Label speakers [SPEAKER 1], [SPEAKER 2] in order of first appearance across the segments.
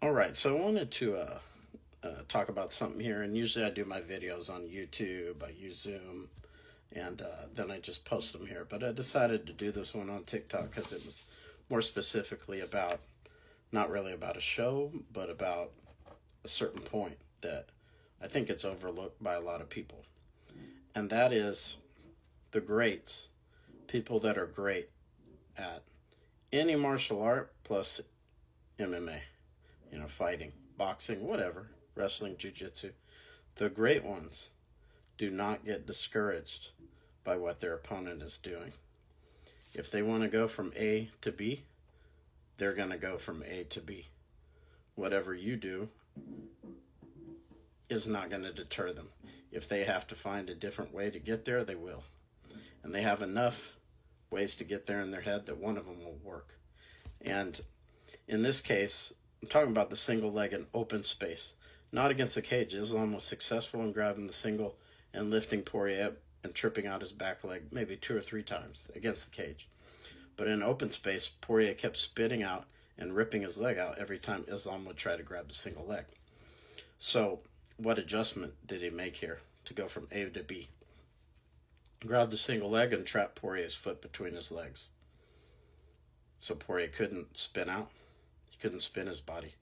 [SPEAKER 1] All right, so I wanted to talk about something here, and usually I do my videos on YouTube. I use Zoom, and then I just post them here. But I decided to do this one on TikTok because it was more specifically about not really about a show, but about a certain point that I think it's overlooked by a lot of people, and that is the greats, people that are great at any martial art plus MMA, fighting, boxing, whatever, wrestling, jiu-jitsu. The great ones do not get discouraged by what their opponent is doing. If they want to go from A to B, they're going to go from A to B. Whatever you do is not going to deter them. If they have to find a different way to get there, they will. And they have enough ways to get there in their head that one of them will work. And in this case, I'm talking about the single leg in open space, not against the cage. Islam was successful in grabbing the single and lifting Poirier up and tripping out his back leg maybe 2 or 3 times against the cage. But in open space, Poirier kept spitting out and ripping his leg out every time Islam would try to grab the single leg. So what adjustment did he make here to go from A to B? Grab the single leg and trap Poirier's foot between his legs. So Poirier couldn't spin out. He couldn't spin his body.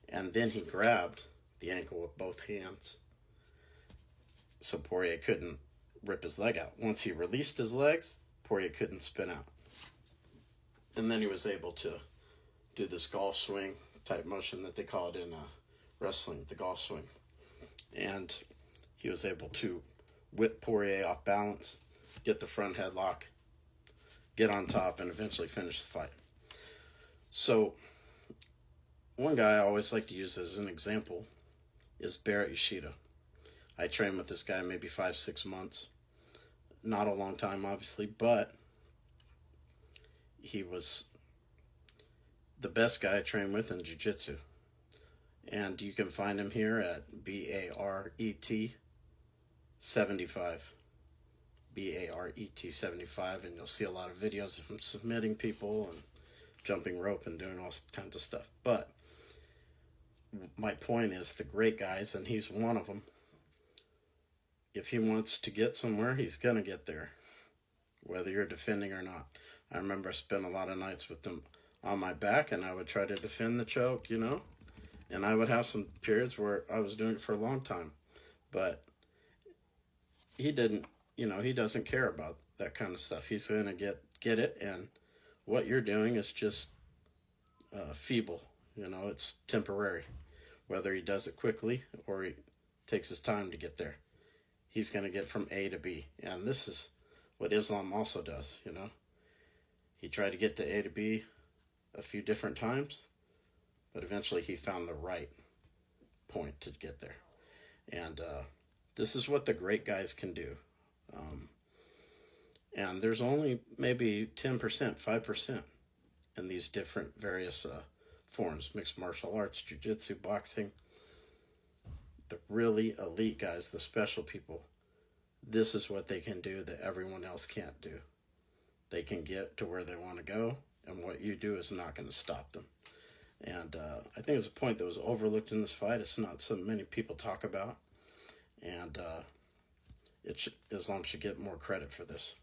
[SPEAKER 1] And then he grabbed the ankle with both hands. So Poirier couldn't rip his leg out. Once he released his legs, Poirier couldn't spin out. And then he was able to do this golf swing type motion that they call it in wrestling, the golf swing. And he was able to whip Poirier off balance, get the front headlock, get on top, and eventually finish the fight. So one guy I always like to use as an example is Barrett Yoshida. I trained with this guy maybe 5-6 months. Not a long time, obviously, but he was the best guy I trained with in jiu-jitsu. And you can find him here at BARET 75. BARET 75, and you'll see a lot of videos of him submitting people and jumping rope and doing all kinds of stuff. But my point is, the great guys, and he's one of them, if he wants to get somewhere, he's going to get there, whether you're defending or not. I remember I spent a lot of nights with them on my back, and I would try to defend the choke, and I would have some periods where I was doing it for a long time. But he didn't, he doesn't care about that kind of stuff. He's going to get it, and what you're doing is just feeble. It's temporary. Whether he does it quickly or he takes his time to get there, he's going to get from A to B. And this is what Islam also does, He tried to get to A to B a few different times, but eventually he found the right point to get there. And this is what the great guys can do. And there's only maybe 10%, 5% in these different various forms: mixed martial arts, jiu-jitsu, boxing. The really elite guys, the special people, this is what they can do that everyone else can't do. They can get to where they want to go, and what you do is not going to stop them. And I think it's a point that was overlooked in this fight. It's not something many people talk about, and Islam should get more credit for this.